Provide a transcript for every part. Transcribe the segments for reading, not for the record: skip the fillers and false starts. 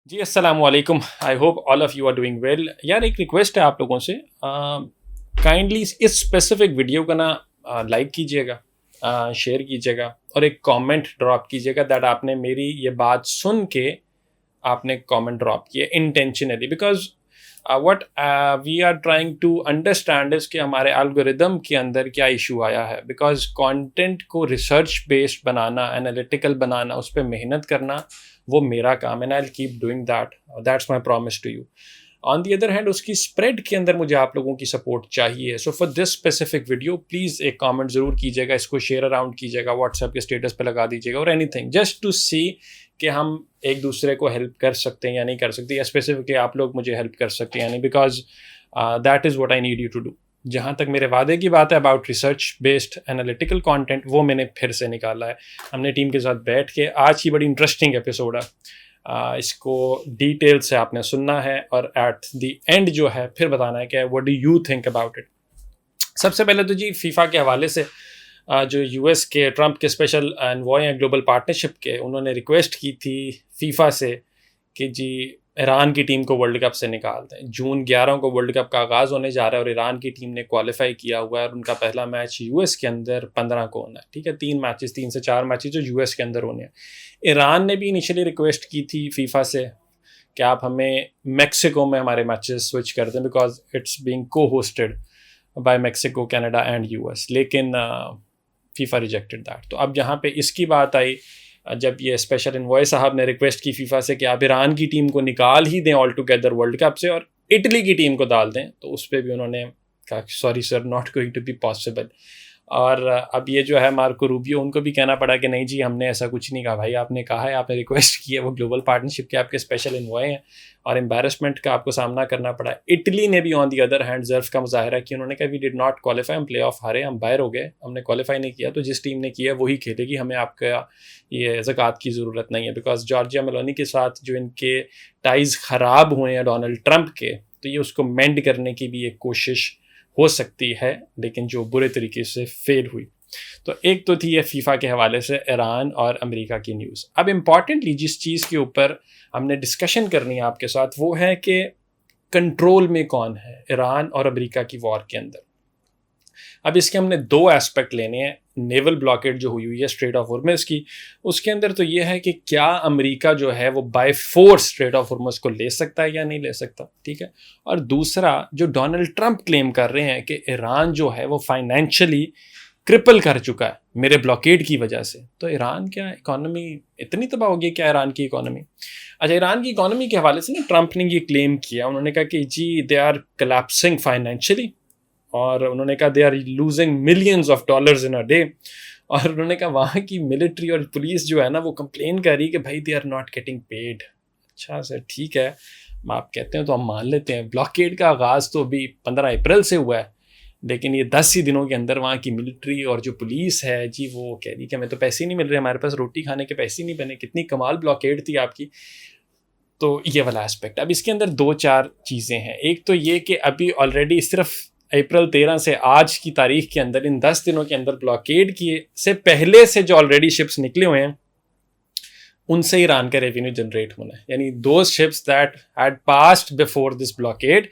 जी, अस्सलाम वालेकुम। I hope all of you are doing well. यार एक रिक्वेस्ट है आप लोगों से, काइंडली इस स्पेसिफिक वीडियो को ना लाइक कीजिएगा, शेयर कीजिएगा और एक कमेंट ड्रॉप कीजिएगा दैट आपने मेरी ये बात सुन के आपने कमेंट ड्रॉप किया intentionally, because what we are trying to understand is कि हमारे एल्गोरिदम के अंदर क्या इशू आया है। बिकॉज कंटेंट को रिसर्च बेस्ड बनाना, एनालिटिकल बनाना, उस पर मेहनत करना वो मेरा काम है, and I will keep doing that. That's my promise to you. On the other hand उसकी स्प्रेड के अंदर मुझे आप लोगों की सपोर्ट चाहिए। So for this specific video please एक कमेंट ज़रूर कीजिएगा, इसको शेयर अराउंड कीजिएगा, व्हाट्सएप के स्टेटस पे लगा दीजिएगा और एनीथिंग, जस्ट टू सी कि हम एक दूसरे को हेल्प कर सकते हैं या नहीं कर सकते, या स्पेसिफिकली आप लोग मुझे हेल्प कर सकते हैं या नहीं, because that is what I need you to do. जहाँ तक मेरे वादे की बात है about research based analytical content, वो मैंने फिर से निकाला है। हमने टीम के साथ बैठ के, आज की बड़ी इंटरेस्टिंग एपिसोड है, इसको डिटेल से आपने सुनना है और एट द एंड जो है फिर बताना है कि what do you think about it. सबसे पहले तो जी फीफा के हवाले से, जो यूएस के ट्रंप के स्पेशल एनवॉय हैं ग्लोबल पार्टनरशिप के, उन्होंने रिक्वेस्ट की थी फीफा से कि जी ईरान की टीम को वर्ल्ड कप से निकाल दें। जून 11 को वर्ल्ड कप का आगाज़ होने जा रहा है और ईरान की टीम ने क्वालिफाई किया हुआ है और उनका पहला मैच यूएस के अंदर 15 को होना है। ठीक है, 3 से 4 मैचेस जो यूएस के अंदर होने हैं। ईरान ने भी इनिशियली रिक्वेस्ट की थी फीफा से कि आप हमें मेक्सिको में हमारे मैचेस स्विच कर दें, बिकॉज इट्स बीइंग को hosted by Mexico, Canada and US, लेकिन फीफा रिजेक्टेड दैट। तो अब जहाँ पे इसकी बात आई, जब ये स्पेशल इनवॉय साहब ने रिक्वेस्ट की फीफा से कि आप ईरान की टीम को निकाल ही दें ऑल टुगेदर वर्ल्ड कप से और इटली की टीम को डाल दें, तो उस पर भी उन्होंने कहा sorry sir, not going to be possible. और अब ये जो है मार्को रूबियो, उनको भी कहना पड़ा कि नहीं जी, हमने ऐसा कुछ नहीं कहा। भाई आपने कहा है, आपने रिक्वेस्ट की है, वो ग्लोबल पार्टनरशिप के आपके स्पेशल इन्वॉय हैं और एम्बेरसमेंट का आपको सामना करना पड़ा। इटली ने भी ऑन दी अदर हैंड ज़र्फ का मुजाहरा किया। उन्होंने कहा वी डिड नॉट क्वालिफाई, हम प्ले ऑफ हारे, हम बाहर हो गए, हमने क्वालिफाई नहीं किया, तो जिस टीम ने किया वही खेलेगी, हमें आपका ये ज़कात की ज़रूरत नहीं है। बिकॉज जॉर्जिया मेलोनी के साथ जो इनके टाइज़ ख़राब हुए हैं डोनाल्ड ट्रंप के, तो ये उसको मेंड करने की भी एक कोशिश हो सकती है, लेकिन जो बुरे तरीके से फेल हुई। तो एक तो थी ये फीफा के हवाले से ईरान और अमेरिका की न्यूज़। अब इम्पॉर्टेंटली जिस चीज़ के ऊपर हमने डिस्कशन करनी है आपके साथ, वो है कि कंट्रोल में कौन है ईरान और अमेरिका की वॉर के अंदर। अब इसके हमने दो एस्पेक्ट लेने हैं। नेवल ब्लॉकेड जो हुई है स्ट्रेट ऑफ हॉर्मज़ की, उसके अंदर तो ये है कि क्या अमेरिका जो है वो बाय फोर्स स्ट्रेट ऑफ हॉर्मज़ को ले सकता है या नहीं ले सकता। ठीक है, और दूसरा जो डोनाल्ड ट्रंप क्लेम कर रहे हैं कि ईरान जो है वो फाइनेंशियली क्रिपल कर चुका है मेरे ब्लॉकेड की वजह से। तो ईरान क्या इकोनॉमी इतनी तबाह होगी क्या, ईरान की इकोनॉमी? अच्छा, ईरान की इकोनॉमी के हवाले से ना ट्रंप ने ये क्लेम किया, उन्होंने कहा कि जी दे आर कोलैप्सिंग फाइनेंशियली, और उन्होंने कहा they are losing millions of dollars in a day. और उन्होंने कहा वहाँ की मिलिट्री और पुलिस जो है ना वो कंप्लेन कर रही है कि भाई they are not getting paid. अच्छा सर, ठीक है, आप कहते हैं तो हम मान लेते हैं। ब्लॉकेड का आगाज़ तो अभी 15 अप्रैल से हुआ है, लेकिन ये 10 ही दिनों के अंदर वहाँ की मिलिट्री और जो पुलिस है जी वो कह रही कि हमें तो पैसे नहीं मिल रहे, हमारे पास रोटी खाने के पैसे नहीं बने। कितनी कमाल ब्लॉकेड थी आपकी। तो ये वाला एस्पेक्ट। अब इसके अंदर 2-4 चीज़ें हैं। एक तो ये कि अभी ऑलरेडी सिर्फ अप्रैल 13 से आज की तारीख के अंदर, इन 10 दिनों के अंदर ब्लॉकेड किए से पहले से जो ऑलरेडी शिप्स निकले हुए हैं, उनसे ईरान का रेवेन्यू जनरेट होना है। यानी दो ships that had passed before this blockade,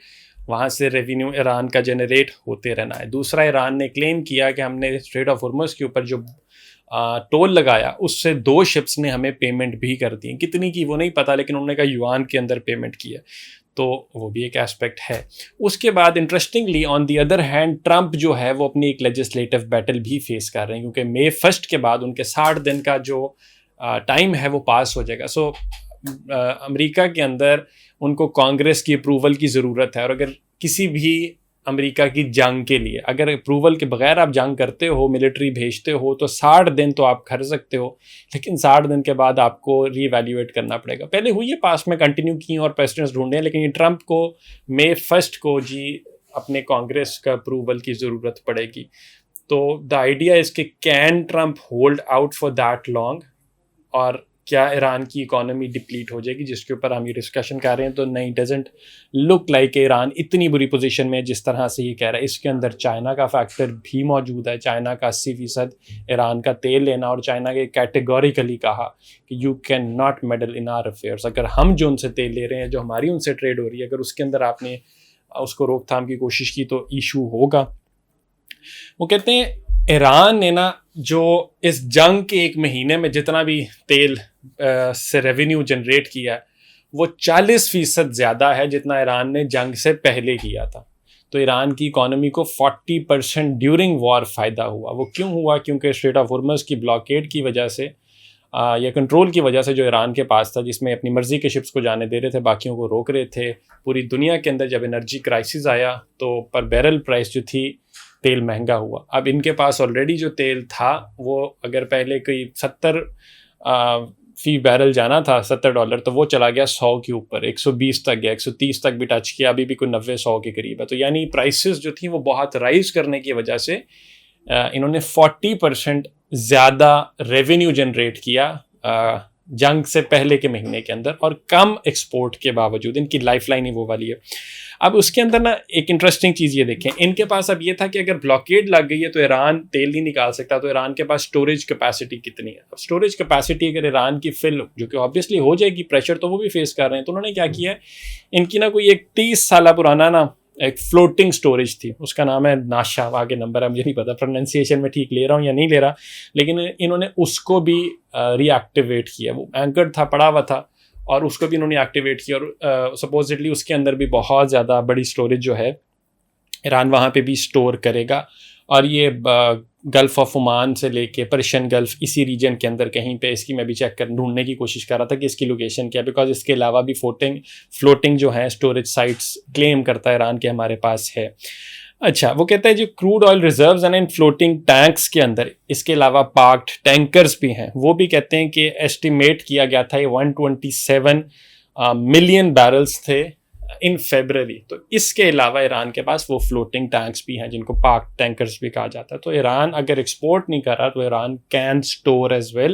वहाँ से रेवेन्यू ईरान का जनरेट होते रहना है। दूसरा, ईरान ने क्लेम किया कि हमने स्ट्रेट ऑफ हॉर्मज़ के ऊपर जो टोल लगाया उससे 2 शिप्स ने हमें पेमेंट भी कर दी। कितनी की वो नहीं पता, लेकिन उन्होंने कहा युआन के अंदर पेमेंट किया, तो वो भी एक एस्पेक्ट है। उसके बाद interestingly on the other hand Trump जो है वो अपनी एक लेजिस्लेटिव बैटल भी फेस कर रहे हैं, क्योंकि मई 1 के बाद उनके 60 दिन का जो टाइम है वो पास हो जाएगा। सो अमेरिका के अंदर उनको कांग्रेस की अप्रूवल की ज़रूरत है, और अगर किसी भी अमेरिका की जंग के लिए अगर अप्रूवल के बगैर आप जंग करते हो, मिलिट्री भेजते हो, तो 60 दिन तो आप कर सकते हो, लेकिन 60 दिन के बाद आपको रीवैल्यूएट करना पड़ेगा। पहले हुई है, पास में कंटिन्यू की और प्रेसिडेंट्स ढूंढे हैं, लेकिन ये ट्रंप को मई 1 को जी अपने कांग्रेस का अप्रूवल की ज़रूरत पड़ेगी। तो द आइडिया इज़ कि can Trump hold out for that long, और क्या ईरान की इकोनॉमी डिप्लीट हो जाएगी, जिसके ऊपर हम ये डिस्कशन कर रहे हैं? तो नहीं, डजेंट लुक लाइक ईरान इतनी बुरी पोजीशन में जिस तरह से ये कह रहा है। इसके अंदर चाइना का फैक्टर भी मौजूद है। चाइना का 80% ईरान का तेल लेना, और चाइना के कैटेगोरिकली कहा कि you can not meddle in our affairs. अगर हम जो उनसे तेल ले रहे हैं, जो हमारी उनसे ट्रेड हो रही है, अगर उसके अंदर आपने उसको रोकथाम की कोशिश की तो इशू होगा। वो कहते हैं ईरान ने ना जो इस जंग के एक महीने में जितना भी तेल से रेवेन्यू जनरेट किया है, वो 40% ज़्यादा है जितना ईरान ने जंग से पहले किया था। तो ईरान की इकोनॉमी को 40% ड्यूरिंग वॉर फ़ायदा हुआ। वो क्यों हुआ? क्योंकि स्ट्रेट ऑफ हॉर्मज़ की ब्लॉकेड की वजह से या कंट्रोल की वजह से जो ईरान के पास था, जिसमें अपनी मर्ज़ी के शिप्स को जाने दे रहे थे, बाकियों को रोक रहे थे। पूरी दुनिया के अंदर जब एनर्जी क्राइसिस आया तो पर बैरल प्राइस जो थी तेल महंगा हुआ। अब इनके पास ऑलरेडी जो तेल था वो अगर पहले कोई 70 फी बैरल जाना था $70, तो वो चला गया 100 के ऊपर, 120 तक गया, 130 तक भी टच किया, अभी भी कोई 90-100 के करीब है। तो यानी प्राइसेस जो थी वो बहुत राइज करने की वजह से इन्होंने 40% ज़्यादा रेवेन्यू जनरेट किया जंग से पहले के महीने के अंदर, और कम एक्सपोर्ट के बावजूद। इनकी लाइफलाइन ही वो वाली है। अब उसके अंदर ना एक इंटरेस्टिंग चीज़ ये देखें, इनके पास अब ये था कि अगर ब्लॉकेड लग गई है तो ईरान तेल नहीं निकाल सकता, तो ईरान के पास स्टोरेज कैपेसिटी कितनी है? अब स्टोरेज कैपेसिटी अगर ईरान की फिल, जो कि ऑब्वियसली हो जाएगी, प्रेशर तो वो भी फेस कर रहे हैं, तो उन्होंने क्या किया है, इनकी ना कोई एक 30 साल पुराना ना एक फ्लोटिंग स्टोरेज थी, उसका नाम है नाशा, आगे नंबर है मुझे नहीं पता प्रोनाउंसिएशन में ठीक ले रहा हूँ या नहीं ले रहा, लेकिन इन्होंने उसको भी रीएक्टिवेट किया। वो एंकर्ड था, पड़ा हुआ था, और उसको भी इन्होंने एक्टिवेट किया, और सपोजिटली उसके अंदर भी बहुत ज़्यादा बड़ी स्टोरेज जो है ईरान वहाँ पे भी स्टोर करेगा। और ये गल्फ़ ऑफ ओमान से लेके पर्शियन गल्फ़, इसी रीजन के अंदर कहीं पे, इसकी मैं भी चेक कर ढूंढने की कोशिश कर रहा था कि इसकी लोकेशन क्या है, बिकॉज इसके अलावा भी फ्लोटिंग जो है स्टोरेज साइट्स क्लेम करता है ईरान के हमारे पास है। अच्छा, वो कहता है जो क्रूड ऑयल रिजर्व्स हैं इन फ्लोटिंग टैंक्स के अंदर, इसके अलावा पार्क्ड टैंकर्स भी हैं, वो भी कहते हैं कि एस्टिमेट किया गया था ये 127 मिलियन बैरल्स थे इन फेब्रवरी। तो इसके अलावा ईरान के पास वो फ्लोटिंग टैंक्स भी हैं जिनको पार्क टैंकर्स भी कहा जाता है। तो ईरान अगर एक्सपोर्ट नहीं कर रहा तो Iran can store as well.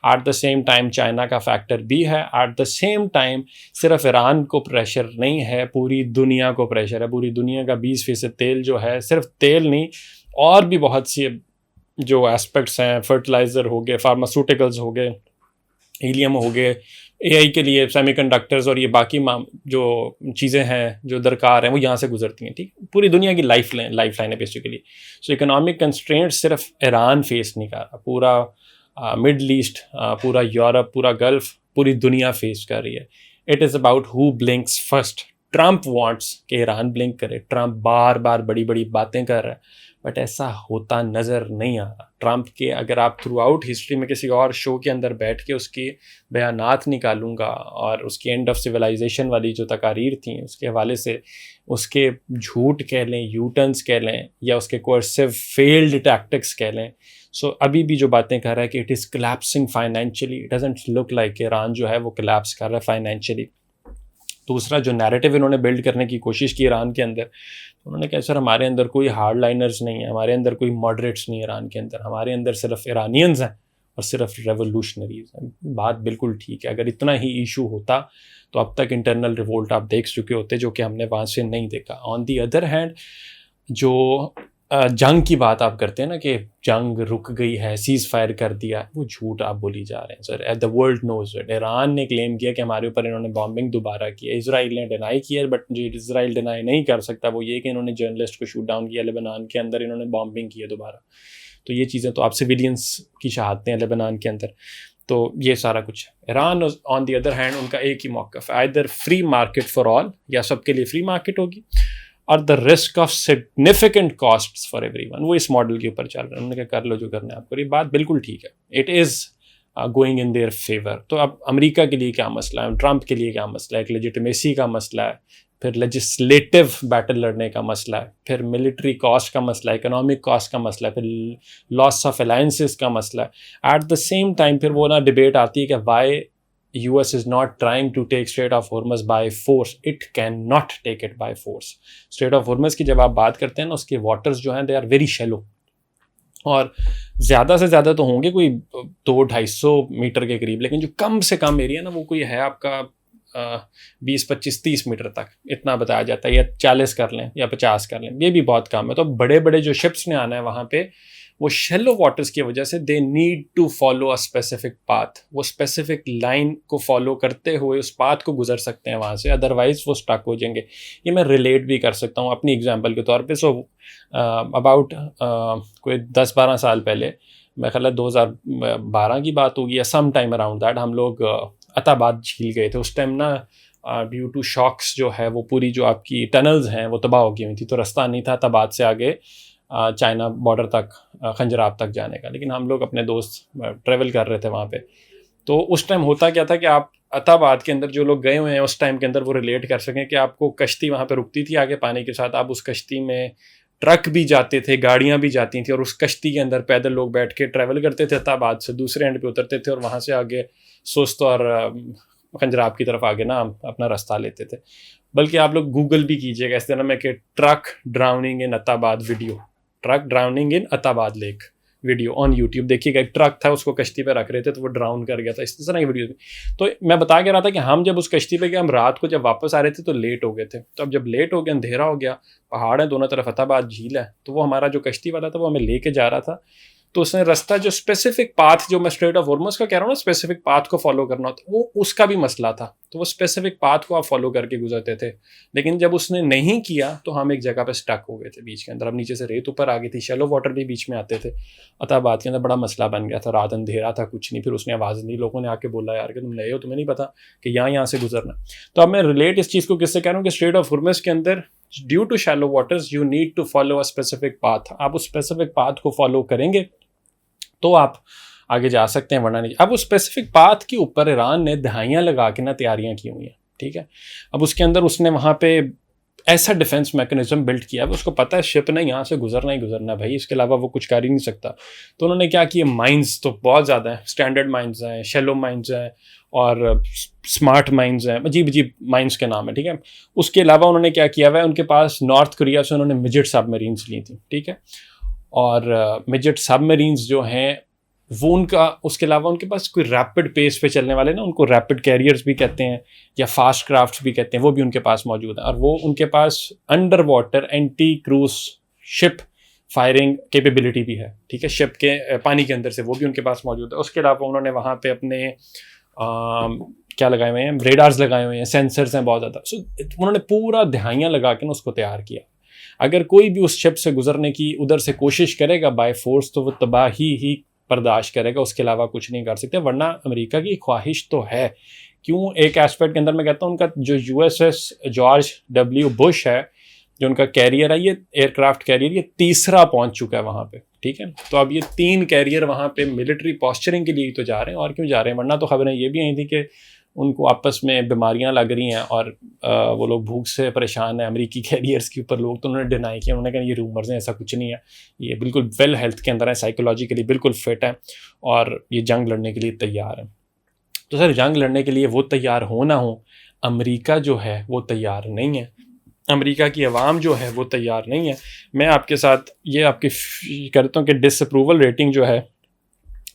At the same time China का फैक्टर भी है। एट द सेम टाइम सिर्फ ईरान को प्रेशर नहीं है, पूरी दुनिया को प्रेशर है। पूरी दुनिया का 20% तेल जो है, सिर्फ तेल नहीं और भी बहुत सी जो एस्पेक्ट्स हैं, फर्टिलाइज़र हो गए, फार्मास्यूटिकल्स हो गए, हीलियम हो गए, एआई के लिए सेमीकंडक्टर्स और ये बाकी जो चीज़ें हैं जो दरकार हैं वो यहाँ से गुजरती हैं। ठीक, पूरी दुनिया की लाइफ लाइन है बेसिकली। सो इकोनॉमिक कंस्ट्रेंट सिर्फ ईरान फेस नहीं कर रहा, पूरा मिडल ईस्ट, पूरा यूरोप, पूरा गल्फ, पूरी दुनिया फेस कर रही है। It is about who blinks first. Trump wants कि ईरान ब्लिंक करे। ट्रंप बार बार बड़ी बड़ी बातें कर रहा है, बट ऐसा होता नज़र नहीं आ रहा। ट्रंप के अगर आप थ्रू आउट हिस्ट्री में किसी और शो के अंदर बैठ के उसकी बयानात निकालूंगा और उसकी एंड ऑफ सिविलाइजेशन वाली जो तकारीर थी उसके हवाले से, उसके झूठ कह लें, यूटर्न्स कह लें, या उसके कोर्सिव फेल्ड टैक्टिक्स कह लें, सो अभी भी जो बातें कर रहा है कि it is collapsing financially, it doesn't look like Iran जो है वो कोलैप्स कर रहा है फाइनेंशियली। दूसरा जो नैरेटिव इन्होंने बिल्ड करने की कोशिश की ईरान के अंदर, तो उन्होंने कहा सर हमारे अंदर कोई हार्ड लाइनर्स नहीं है, हमारे अंदर कोई मॉडरेट्स नहीं है ईरान के अंदर, हमारे अंदर सिर्फ ईरानियंस हैं और सिर्फ रेवोल्यूशनरीज हैं। बात बिल्कुल ठीक है। अगर इतना ही इशू होता तो अब तक इंटरनल रिवोल्ट आप देख चुके होते, जो कि हमने वहाँ से नहीं देखा। ऑन दी अदर हैंड जो जंग की बात आप करते हैं ना कि जंग रुक गई है, सीज़ फायर कर दिया, वो झूठ आप बोली जा रहे हैं sir. At the world knows it. Iran ने क्लेम किया कि हमारे ऊपर इन्होंने बॉम्बिंग दोबारा की है, इसराइल ने डिनाई किया, बट जो इसराइल डिनाई नहीं कर सकता वो ये कि इन्होंने जर्नलिस्ट को शूट डाउन किया, लेबनान के अंदर इन्होंने बॉम्बिंग की है दोबारा। तो ये चीज़ें तो आप सिविलियंस की शहादतें हैं लेबनान के अंदर, तो ये सारा कुछ है। Iran on the other hand उनका एक ही मौक़िफ़ है, either free market for all, या सबके लिए फ्री मार्केट होगी, और the risk of significant costs for everyone. वो इस मॉडल के ऊपर चल रहा है। उन्होंने कहा कर लो जो करना है आपको। ये बात बिल्कुल ठीक है, it is going in their favour. तो अब अमेरिका के लिए क्या मसला है, ट्रंप के लिए क्या मसला है, एक लेजिटिमेसी का मसला है, फिर लेजिस्लेटिव बैटल लड़ने का मसला है, फिर मिलिट्री कॉस्ट का मसला है, इकोनॉमिक कॉस्ट का मसला है, फिर लॉस ऑफ अलायंसेस का मसला है। एट द सेम टाइम फिर वो ना डिबेट आती है कि Y US is not trying to take Strait of Hormuz by force. It cannot take it by force. Strait of Hormuz की जब आप बात करते हैं ना, उसके waters जो हैं they are very shallow. और ज़्यादा से ज़्यादा तो होंगे कोई 200-250 मीटर के करीब, लेकिन जो कम से कम एरिया ना वो कोई है आपका 20-25-30 मीटर तक, इतना बताया जाता है, या 40 कर लें या 50 कर लें, ये भी बहुत कम है। तो बड़े बड़े जो शिप्स ने आना है वहाँ पे, वो शेलो वाटर्स की वजह से they need to follow a specific path, वो स्पेसिफिक लाइन को फॉलो करते हुए उस पाथ को गुजर सकते हैं वहाँ से, अदरवाइज वो स्टक हो जाएंगे। ये मैं रिलेट भी कर सकता हूँ अपनी एग्जांपल के तौर पे। सो अबाउट कोई 10-12 साल पहले, मैं ख्याल 2012 की बात होगी या सम टाइम अराउंड दैट, हम लोग अताबाद झील गए थे। उस टाइम ना ड्यू टू शॉक्स जो है वो पूरी जो आपकी टनल्स हैं वो तबाह हो गई हुई थी, तो रास्ता नहीं था अताबाद से आगे चाइना बॉर्डर तक, खंजराब तक जाने का। लेकिन हम लोग अपने दोस्त ट्रैवल कर रहे थे वहाँ पे। तो उस टाइम होता क्या था कि आप अताबाद के अंदर जो लोग गए हुए हैं उस टाइम के अंदर वो रिलेट कर सकें कि आपको कश्ती वहाँ पे रुकती थी आगे पानी के साथ, आप उस कश्ती में, ट्रक भी जाते थे, गाड़ियाँ भी जाती थी, और उस कश्ती के अंदर पैदल लोग बैठ के ट्रैवल करते थे, अताबाद से दूसरे एंड पे उतरते थे और वहाँ से आगे सुस्त और खंजराब की तरफ आगे ना अपना रास्ता लेते थे। बल्कि आप लोग गूगल भी कीजिएगा इस तरह में कि truck drowning in Attabad video, truck drowning in Attabad lake video on YouTube देखिएगा। एक ट्रक था, उसको कश्ती पे रख रहे थे तो वो ड्राउन कर गया था, इस तरह की वीडियो। तो मैं बता के रहा था कि हम जब उस कश्ती पे गए, हम रात को जब वापस आ रहे थे तो लेट हो गए थे। तो अब जब लेट हो गया, अंधेरा हो गया, पहाड़ है दोनों तरफ, अताबाद झील है, तो वो हमारा जो कश्ती वाला था वो हमें लेके जा रहा था। तो उसने रास्ता जो स्पेसिफिक पाथ, जो मैं स्ट्रेट ऑफ हॉर्मुज़ का कह रहा हूँ ना, स्पेसिफिक पाथ को फॉलो करना होता, वो उसका भी मसला था। तो वो स्पेसिफिक पाथ को आप फॉलो करके गुजरते थे, लेकिन जब उसने नहीं किया तो हम एक जगह पे स्टक हो गए थे बीच के अंदर। अब नीचे से रेत ऊपर आ गई थी, शेलो वाटर भी बीच में आते थे। अताबाद के अंदर बड़ा मसला बन गया था, रात अंधेरा था, कुछ नहीं। फिर उसने आवाज़ दी, लोगों ने आके बोला यार कि तुम नए हो, तुम्हें नहीं पता कि यहाँ से गुजरना। तो अब मैं रिलेट इस चीज़ को किससे कह रहा हूँ कि स्ट्रेट ऑफ हॉर्मुज़ के अंदर due to shallow waters you need to follow a specific path. आप उस स्पेसिफिक पाथ को फॉलो करेंगे तो आप आगे जा सकते हैं, वरना नहीं। अब उस स्पेसिफिक पाथ के ऊपर ईरान ने दहाइयाँ लगा के ना तैयारियां की हुई हैं, ठीक है। अब उसके अंदर उसने वहाँ पे ऐसा डिफेंस मैकेनिज्म बिल्ड किया है, उसको पता है शिप ने यहाँ से गुजरना ही गुजरना भाई, इसके अलावा वो कुछ कर ही नहीं सकता। तो उन्होंने क्या किया, माइंस तो बहुत ज़्यादा हैं, स्टैंडर्ड माइंस हैं, शेलो माइंस हैं और स्मार्ट माइंस हैं, अजीब अजीब माइंस के नाम है, ठीक है। उसके अलावा उन्होंने क्या किया हुआ है, उनके पास नॉर्थ कोरिया से उन्होंने मिजेट सबमरीन्स ली थी, ठीक है। और मिजेट सबमरीन्स जो हैं वो उनका, उसके अलावा उनके पास कोई रैपिड पेस पे चलने वाले ना, उनको रैपिड कैरियर्स भी कहते हैं या फास्ट क्राफ्ट भी कहते हैं, वो भी उनके पास मौजूद है। और वो उनके पास under water anti cruise ship firing capability भी है, ठीक है, शिप के पानी के अंदर से, वो भी उनके पास मौजूद है। उसके अलावा उन्होंने वहाँ पे अपने क्या लगाए हुए हैं, रेडार्स लगाए हुए हैं, सेंसर्स हैं बहुत ज़्यादा। सो उन्होंने पूरा दहाइयाँ लगा के ना उसको तैयार किया। अगर कोई भी उस शिप से गुजरने की उधर से कोशिश करेगा बाय फोर्स, तो वो तबाही ही बर्दाश्त करेगा, उसके अलावा कुछ नहीं कर सकते। वरना अमेरिका की ख्वाहिश तो है, क्यों, एक एस्पेक्ट के अंदर मैं कहता हूँ उनका जो यूएसएस जॉर्ज डब्ल्यू बुश है, जो उनका कैरियर है, ये एयरक्राफ्ट कैरियर, ये तीसरा पहुंच चुका है वहाँ पे, ठीक है। तो अब ये 3 कैरियर वहाँ पे मिलिट्री पॉस्चरिंग के लिए ही तो जा रहे हैं, और क्यों जा रहे हैं। वरना तो खबरें ये भी आई थी कि उनको आपस में बीमारियां लग रही हैं और वो लोग भूख से परेशान हैं अमेरिकी कैरियर्स के ऊपर लोग। तो उन्होंने डिनाई किया, उन्होंने कहा ये रूमर्स हैं, ऐसा कुछ नहीं है, ये बिल्कुल वेल हेल्थ के अंदर है, साइकोलॉजिकली बिल्कुल फिट है और ये जंग लड़ने के लिए तैयार है। तो सर जंग लड़ने के लिए वो तैयार हो ना हो, अमेरिका जो है वो तैयार नहीं है, अमेरिका की आवाम जो है वो तैयार नहीं है। मैं आपके साथ ये आपकी करता हूँ कि डिसअप्रूवल रेटिंग जो है,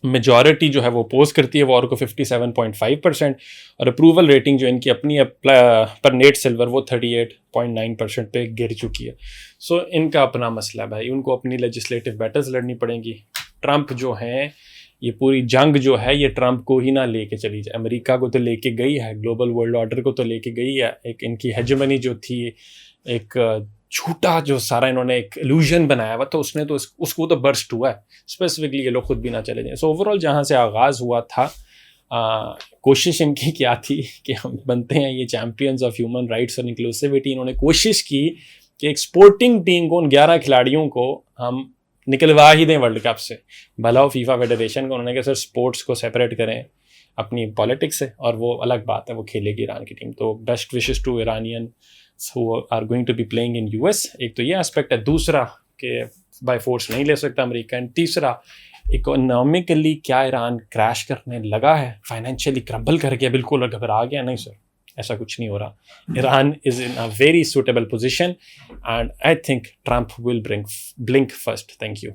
मेजॉरिटी जो है वो अपोज करती है वॉर को 57.5%, और अप्रूवल रेटिंग जो इनकी अपनी पर नेट सिल्वर वो 38.9% पे गिर चुकी है। सो इनका अपना मसला है भाई, उनको अपनी लेजिस्लेटिव बैटल्स लड़नी पड़ेंगी। ट्रंप जो हैं, ये पूरी जंग जो है ये ट्रंप को ही ना लेके चली जाए, अमेरिका को तो लेके गई है, ग्लोबल वर्ल्ड ऑर्डर को तो लेके गई है। एक इनकी हेजेमनी जो थी, एक झूठा जो सारा इन्होंने एक इल्यूजन बनाया हुआ, तो उसने तो उसको तो बर्स्ट हुआ है, स्पेसिफिकली ये लोग खुद भी ना चले जाएं। सो ओवरऑल जहाँ से आगाज़ हुआ था, कोशिश इनकी क्या थी कि हम बनते हैं ये चैम्पियंस ऑफ ह्यूमन राइट्स और इंक्लूसिविटी। इन्होंने कोशिश की कि एक स्पोर्टिंग टीम को, उन 11 खिलाड़ियों को हम निकलवा ही दें वर्ल्ड कप से। भला हो फीफा फेडरेशन को, उन्होंने कहा सर स्पोर्ट्स को सेपरेट करें अपनी पॉलिटिक्स से, और वो अलग बात है, वो खेलेगी ईरान की टीम। तो best wishes to Iranian who are going to be playing in US। एक तो ये एस्पेक्ट है, दूसरा कि बाय फोर्स नहीं ले सकता अमेरिका, एंड तीसरा इकोनॉमिकली क्या ईरान क्रैश करने लगा है, फाइनेंशियली क्रम्बल कर गया बिल्कुल और घबरा गया। नहीं सर, ऐसा कुछ नहीं हो रहा। Iran is in a very suitable position and I think Trump will blink first. Thank you.